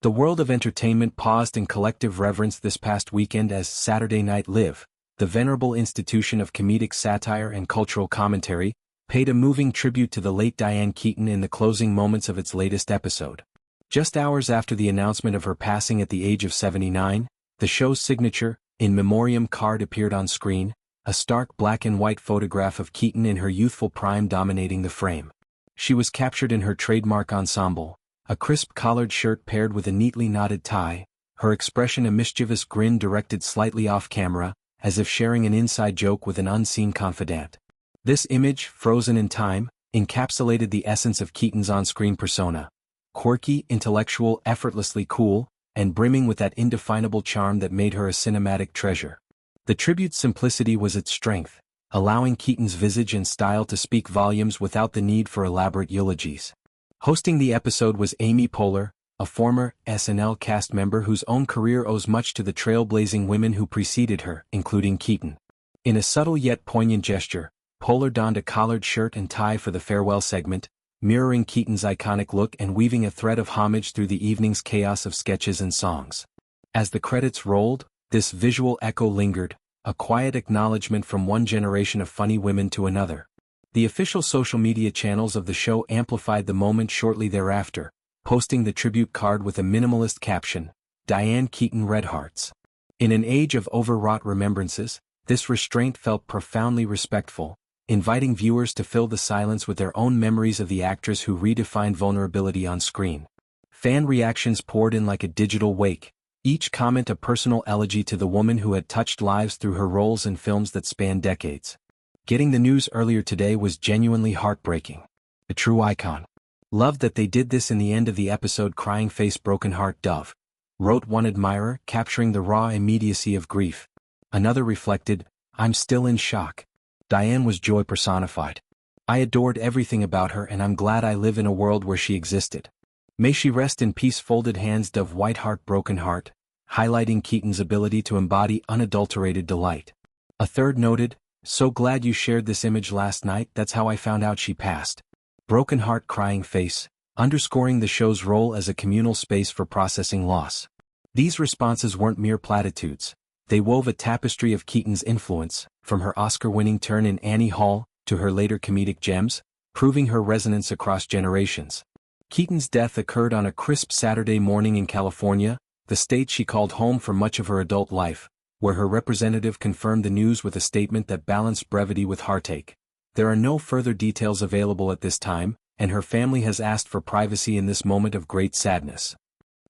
The world of entertainment paused in collective reverence this past weekend as Saturday Night Live, the venerable institution of comedic satire and cultural commentary, paid a moving tribute to the late Diane Keaton in the closing moments of its latest episode. Just hours after the announcement of her passing at the age of 79, the show's signature, in memoriam card appeared on screen, a stark black and white photograph of Keaton in her youthful prime dominating the frame. She was captured in her trademark ensemble, a crisp collared shirt paired with a neatly knotted tie, her expression a mischievous grin directed slightly off camera, as if sharing an inside joke with an unseen confidant. This image, frozen in time, encapsulated the essence of Keaton's on-screen persona. Quirky, intellectual, effortlessly cool, and brimming with that indefinable charm that made her a cinematic treasure. The tribute's simplicity was its strength, allowing Keaton's visage and style to speak volumes without the need for elaborate eulogies. Hosting the episode was Amy Poehler, a former SNL cast member whose own career owes much to the trailblazing women who preceded her, including Keaton. In a subtle yet poignant gesture, Poehler donned a collared shirt and tie for the farewell segment, mirroring Keaton's iconic look and weaving a thread of homage through the evening's chaos of sketches and songs. As the credits rolled, this visual echo lingered, a quiet acknowledgement from one generation of funny women to another. The official social media channels of the show amplified the moment shortly thereafter, posting the tribute card with a minimalist caption, "Diane Keaton Red Hearts." In an age of overwrought remembrances, this restraint felt profoundly respectful, inviting viewers to fill the silence with their own memories of the actress who redefined vulnerability on screen. Fan reactions poured in like a digital wake, each comment a personal elegy to the woman who had touched lives through her roles in films that spanned decades. Getting the news earlier today was genuinely heartbreaking. A true icon. "Loved that they did this in the end of the episode, crying face broken heart Dove," wrote one admirer, capturing the raw immediacy of grief. Another reflected, "I'm still in shock. Diane was joy personified. I adored everything about her and I'm glad I live in a world where she existed. May she rest in peace." Folded hands Dove white heart broken heart, highlighting Keaton's ability to embody unadulterated delight. A third noted, "So glad you shared this image last night, that's how I found out she passed." Broken heart crying face, underscoring the show's role as a communal space for processing loss. These responses weren't mere platitudes. They wove a tapestry of Keaton's influence, from her Oscar-winning turn in Annie Hall to her later comedic gems, proving her resonance across generations. Keaton's death occurred on a crisp Saturday morning in California, the state she called home for much of her adult life, where her representative confirmed the news with a statement that balanced brevity with heartache. There are no further details available at this time, and her family has asked for privacy in this moment of great sadness.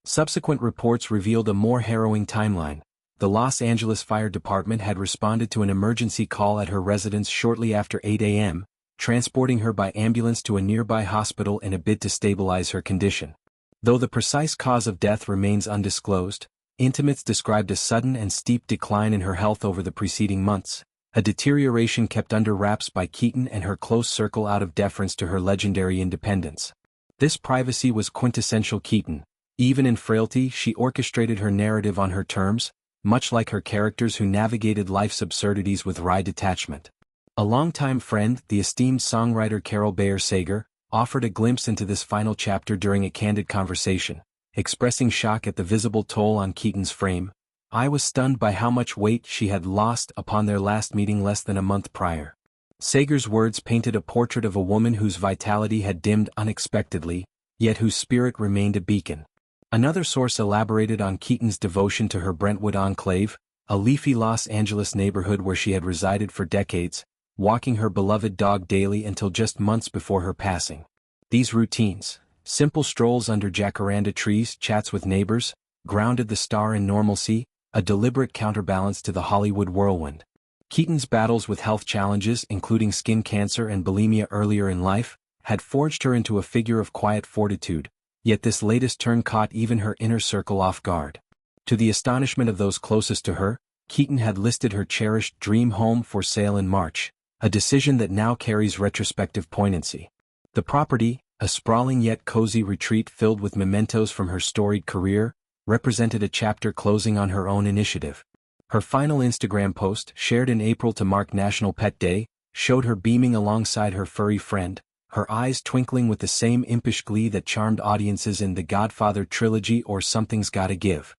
Subsequent reports revealed a more harrowing timeline. The Los Angeles Fire Department had responded to an emergency call at her residence shortly after 8 a.m., transporting her by ambulance to a nearby hospital in a bid to stabilize her condition. Though the precise cause of death remains undisclosed, intimates described a sudden and steep decline in her health over the preceding months, a deterioration kept under wraps by Keaton and her close circle out of deference to her legendary independence. This privacy was quintessential Keaton. Even in frailty, she orchestrated her narrative on her terms, much like her characters who navigated life's absurdities with wry detachment. A longtime friend, the esteemed songwriter Carole Bayer Sager, offered a glimpse into this final chapter during a candid conversation, expressing shock at the visible toll on Keaton's frame. "I was stunned by how much weight she had lost upon their last meeting less than a month prior." Sager's words painted a portrait of a woman whose vitality had dimmed unexpectedly, yet whose spirit remained a beacon. Another source elaborated on Keaton's devotion to her Brentwood enclave, a leafy Los Angeles neighborhood where she had resided for decades, walking her beloved dog daily until just months before her passing. These routines, simple strolls under jacaranda trees, chats with neighbors, grounded the star in normalcy, a deliberate counterbalance to the Hollywood whirlwind. Keaton's battles with health challenges, including skin cancer and bulimia earlier in life, had forged her into a figure of quiet fortitude, yet this latest turn caught even her inner circle off guard. To the astonishment of those closest to her, Keaton had listed her cherished dream home for sale in March, a decision that now carries retrospective poignancy. The property, a sprawling yet cozy retreat filled with mementos from her storied career, represented a chapter closing on her own initiative. Her final Instagram post, shared in April to mark National Pet Day, showed her beaming alongside her furry friend, her eyes twinkling with the same impish glee that charmed audiences in The Godfather trilogy or Something's Gotta Give.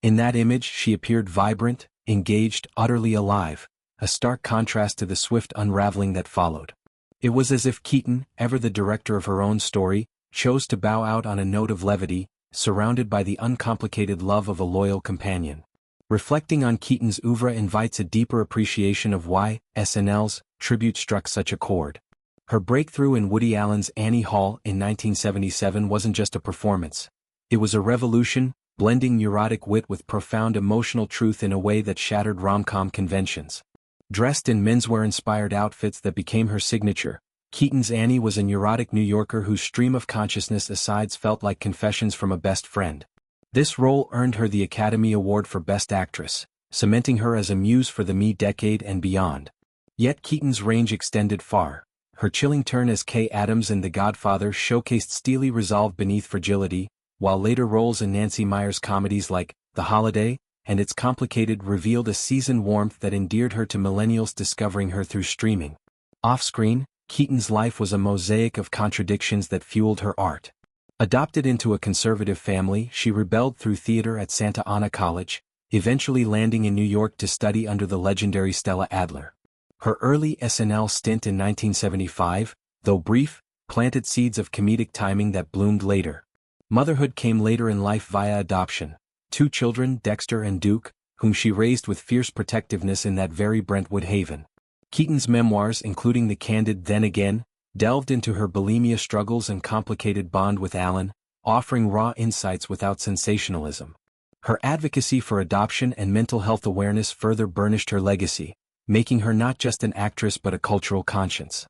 In that image she appeared vibrant, engaged, utterly alive, a stark contrast to the swift unraveling that followed. It was as if Keaton, ever the director of her own story, chose to bow out on a note of levity, surrounded by the uncomplicated love of a loyal companion. Reflecting on Keaton's oeuvre invites a deeper appreciation of why SNL's tribute struck such a chord. Her breakthrough in Woody Allen's Annie Hall in 1977 wasn't just a performance. It was a revolution, blending neurotic wit with profound emotional truth in a way that shattered rom-com conventions. Dressed in menswear-inspired outfits that became her signature, Keaton's Annie was a neurotic New Yorker whose stream of consciousness asides felt like confessions from a best friend. This role earned her the Academy Award for Best Actress, cementing her as a muse for the me decade and beyond. Yet Keaton's range extended far. Her chilling turn as Kay Adams in The Godfather showcased steely resolve beneath fragility, while later roles in Nancy Meyers' comedies like The Holiday and It's Complicated revealed a seasoned warmth that endeared her to millennials discovering her through streaming. Off-screen, Keaton's life was a mosaic of contradictions that fueled her art. Adopted into a conservative family, she rebelled through theater at Santa Ana College, eventually landing in New York to study under the legendary Stella Adler. Her early SNL stint in 1975, though brief, planted seeds of comedic timing that bloomed later. Motherhood came later in life via adoption. 2 children, Dexter and Duke, whom she raised with fierce protectiveness in that very Brentwood haven. Keaton's memoirs, including the candid Then Again, delved into her bulimia struggles and complicated bond with Allen, offering raw insights without sensationalism. Her advocacy for adoption and mental health awareness further burnished her legacy, making her not just an actress but a cultural conscience.